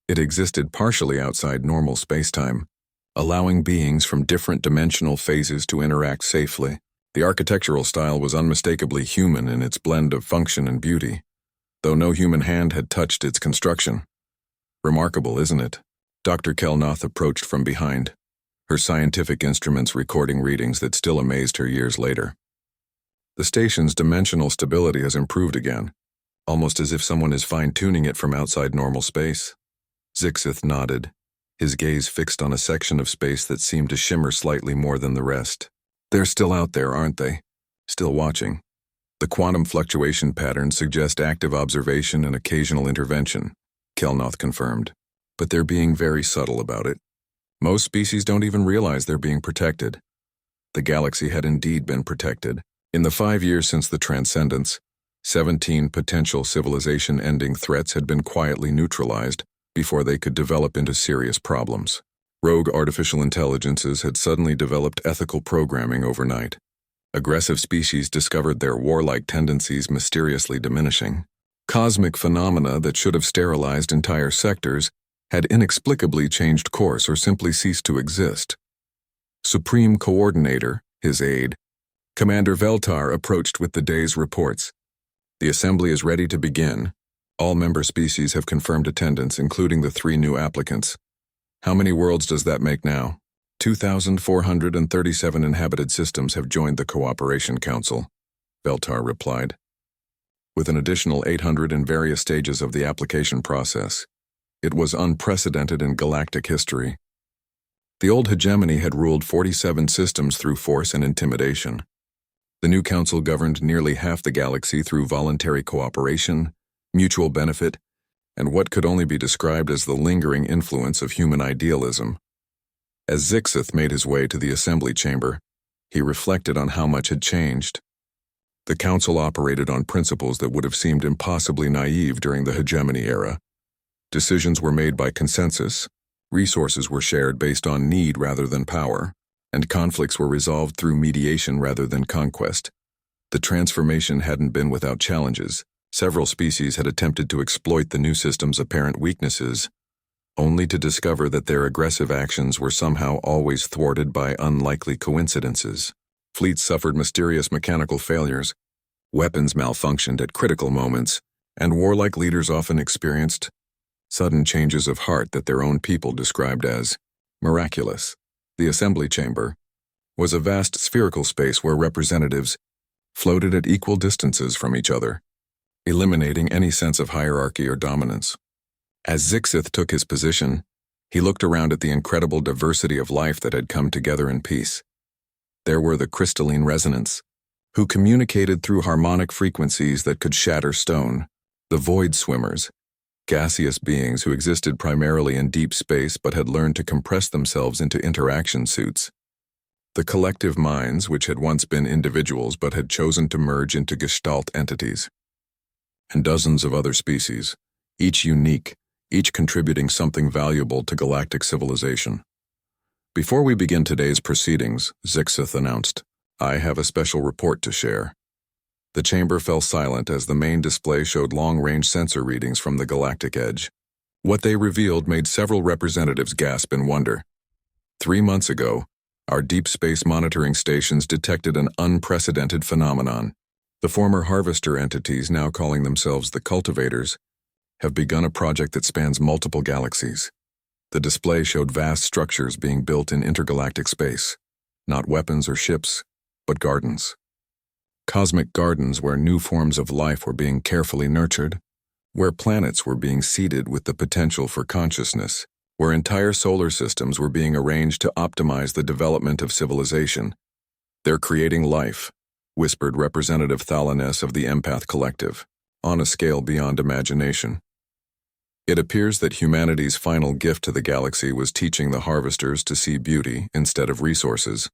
it existed partially outside normal spacetime, allowing beings from different dimensional phases to interact safely. The architectural style was unmistakably human in its blend of function and beauty, though no human hand had touched its construction. Remarkable, isn't it? Dr. Kelnoth approached from behind, her scientific instruments recording readings that still amazed her years later. The station's dimensional stability has improved again, almost as if someone is fine-tuning it from outside normal space. Zixith nodded, his gaze fixed on a section of space that seemed to shimmer slightly more than the rest. They're still out there, aren't they? Still watching. The quantum fluctuation patterns suggest active observation and occasional intervention, Kelnoth confirmed. But they're being very subtle about it. Most species don't even realize they're being protected. The galaxy had indeed been protected. In the 5 years since the Transcendence, 17 potential civilization-ending threats had been quietly neutralized before they could develop into serious problems. Rogue artificial intelligences had suddenly developed ethical programming overnight. Aggressive species discovered their warlike tendencies mysteriously diminishing. Cosmic phenomena that should have sterilized entire sectors had inexplicably changed course or simply ceased to exist. Supreme Coordinator, his aide, Commander Veltar approached with the day's reports. The assembly is ready to begin. All member species have confirmed attendance, including the 3 new applicants. How many worlds does that make now? 2,437 inhabited systems have joined the Cooperation Council, Veltar replied, with an additional 800 in various stages of the application process. It was unprecedented in galactic history. The old hegemony had ruled 47 systems through force and intimidation. The new council governed nearly half the galaxy through voluntary cooperation, mutual benefit, and what could only be described as the lingering influence of human idealism. As Zixith made his way to the assembly chamber, he reflected on how much had changed. The council operated on principles that would have seemed impossibly naive during the hegemony era. Decisions were made by consensus, resources were shared based on need rather than power, and conflicts were resolved through mediation rather than conquest. The transformation hadn't been without challenges. Several species had attempted to exploit the new system's apparent weaknesses, only to discover that their aggressive actions were somehow always thwarted by unlikely coincidences. Fleets suffered mysterious mechanical failures, weapons malfunctioned at critical moments, and warlike leaders often experienced sudden changes of heart that their own people described as miraculous. The assembly chamber was a vast spherical space where representatives floated at equal distances from each other, eliminating any sense of hierarchy or dominance. As Zixith took his position, he looked around at the incredible diversity of life that had come together in peace. There were the crystalline resonants, who communicated through harmonic frequencies that could shatter stone, the void swimmers, gaseous beings who existed primarily in deep space but had learned to compress themselves into interaction suits, the collective minds which had once been individuals but had chosen to merge into gestalt entities, and dozens of other species, each unique, each contributing something valuable to galactic civilization. Before we begin today's proceedings, Zixith announced, I have a special report to share. The chamber fell silent as the main display showed long-range sensor readings from the galactic edge. What they revealed made several representatives gasp in wonder. 3 months ago, our deep space monitoring stations detected an unprecedented phenomenon. The former harvester entities, now calling themselves the cultivators, have begun a project that spans multiple galaxies. The display showed vast structures being built in intergalactic space, not weapons or ships, but gardens. Cosmic gardens where new forms of life were being carefully nurtured, where planets were being seeded with the potential for consciousness, where entire solar systems were being arranged to optimize the development of civilization. They're creating life, whispered Representative Thalaness of the Empath Collective, on a scale beyond imagination. It appears that humanity's final gift to the galaxy was teaching the harvesters to see beauty instead of resources,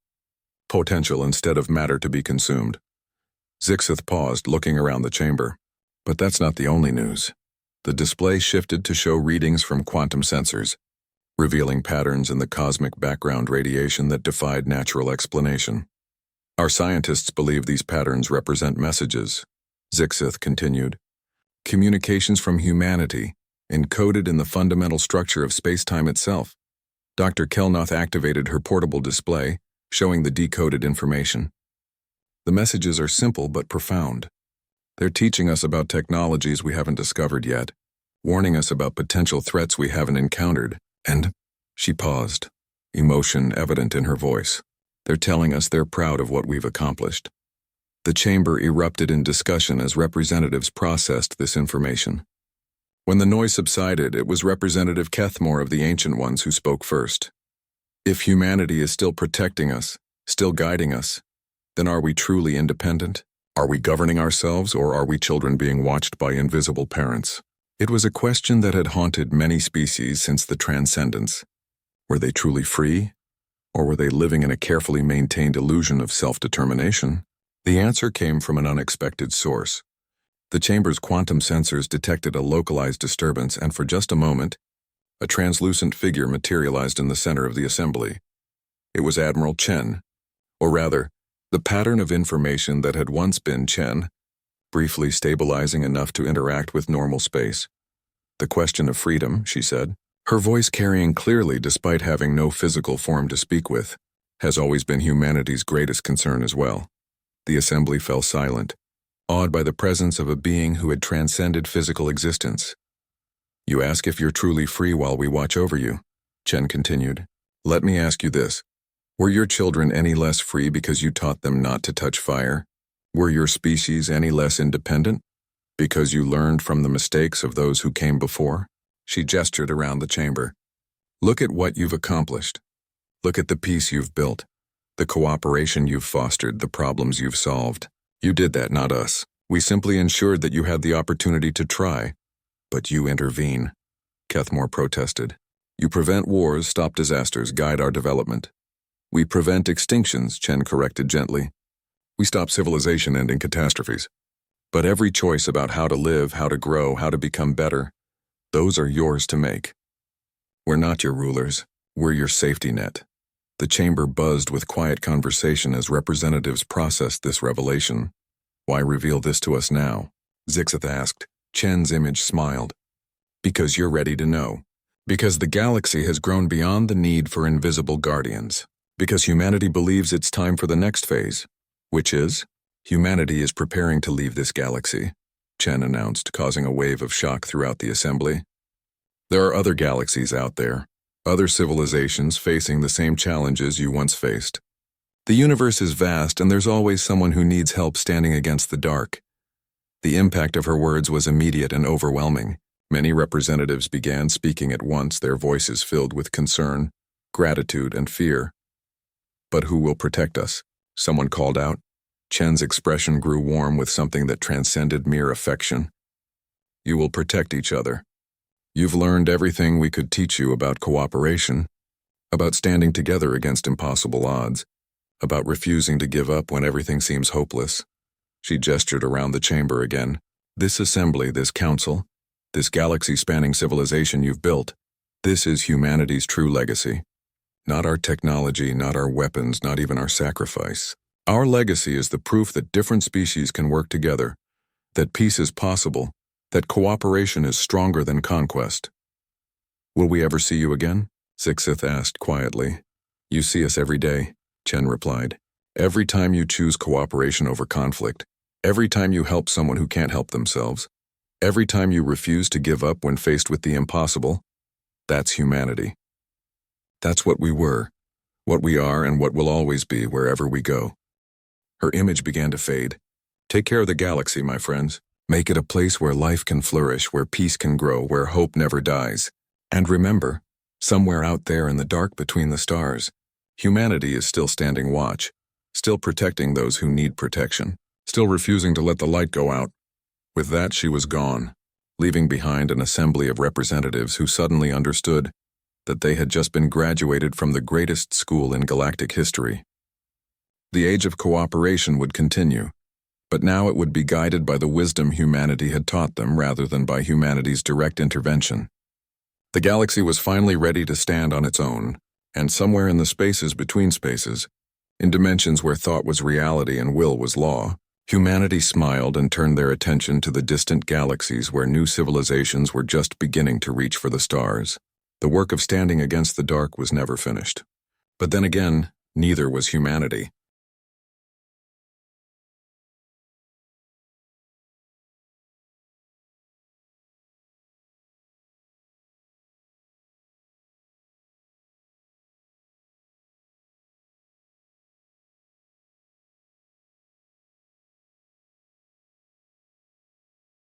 potential instead of matter to be consumed. Zixith paused, looking around the chamber. But that's not the only news. The display shifted to show readings from quantum sensors, revealing patterns in the cosmic background radiation that defied natural explanation. Our scientists believe these patterns represent messages, Zixith continued. Communications from humanity, encoded in the fundamental structure of space-time itself. Dr. Kelnoth activated her portable display, showing the decoded information. The messages are simple but profound. They're teaching us about technologies we haven't discovered yet, warning us about potential threats we haven't encountered, and she paused, emotion evident in her voice. They're telling us they're proud of what we've accomplished. The chamber erupted in discussion as representatives processed this information. When the noise subsided, it was Representative Kethmore of the Ancient Ones who spoke first. If humanity is still protecting us, still guiding us, then are we truly independent? Are we governing ourselves, or are we children being watched by invisible parents? It was a question that had haunted many species since the Transcendence. Were they truly free? Or were they living in a carefully maintained illusion of self-determination? The answer came from an unexpected source. The chamber's quantum sensors detected a localized disturbance, and for just a moment, a translucent figure materialized in the center of the assembly. It was Admiral Chen, or rather, the pattern of information that had once been Chen, briefly stabilizing enough to interact with normal space. The question of freedom, she said, her voice carrying clearly despite having no physical form to speak with, has always been humanity's greatest concern as well. The assembly fell silent, awed by the presence of a being who had transcended physical existence. You ask if you're truly free while we watch over you, Chen continued. Let me ask you this. Were your children any less free because you taught them not to touch fire? Were your species any less independent because you learned from the mistakes of those who came before? She gestured around the chamber. Look at what you've accomplished. Look at the peace you've built, the cooperation you've fostered, the problems you've solved. You did that, not us. We simply ensured that you had the opportunity to try. But you intervene, Kethmore protested. You prevent wars, stop disasters, guide our development. We prevent extinctions, Chen corrected gently. We stop civilization ending catastrophes. But every choice about how to live, how to grow, how to become better, those are yours to make. We're not your rulers. We're your safety net. The chamber buzzed with quiet conversation as representatives processed this revelation. Why reveal this to us now? Zixith asked. Chen's image smiled. Because you're ready to know. Because the galaxy has grown beyond the need for invisible guardians. Because humanity believes it's time for the next phase, which is, humanity is preparing to leave this galaxy, Chen announced, causing a wave of shock throughout the assembly. There are other galaxies out there, other civilizations facing the same challenges you once faced. The universe is vast, and there's always someone who needs help standing against the dark. The impact of her words was immediate and overwhelming. Many representatives began speaking at once, their voices filled with concern, gratitude, and fear. But who will protect us? Someone called out. Chen's expression grew warm with something that transcended mere affection. You will protect each other. You've learned everything we could teach you about cooperation, about standing together against impossible odds, about refusing to give up when everything seems hopeless. She gestured around the chamber again. This assembly, this council, this galaxy-spanning civilization you've built, this is humanity's true legacy. Not our technology, not our weapons, not even our sacrifice. Our legacy is the proof that different species can work together, that peace is possible, that cooperation is stronger than conquest. Will we ever see you again? Zixith asked quietly. You see us every day, Chen replied. Every time you choose cooperation over conflict, every time you help someone who can't help themselves, every time you refuse to give up when faced with the impossible, that's humanity. That's what we were, what we are, and what will always be wherever we go. Her image began to fade. Take care of the galaxy, my friends. Make it a place where life can flourish, where peace can grow, where hope never dies. And remember, somewhere out there in the dark between the stars, humanity is still standing watch, still protecting those who need protection, still refusing to let the light go out. With that, she was gone, leaving behind an assembly of representatives who suddenly understood that they had just been graduated from the greatest school in galactic history. The age of cooperation would continue, But now it would be guided by the wisdom humanity had taught them rather than by humanity's direct intervention. The galaxy was finally ready to stand on its own, and somewhere in the spaces between spaces, in dimensions where thought was reality and will was law, humanity smiled and turned their attention to the distant galaxies where new civilizations were just beginning to reach for the stars. The work of standing against the dark was never finished. But then again, neither was humanity.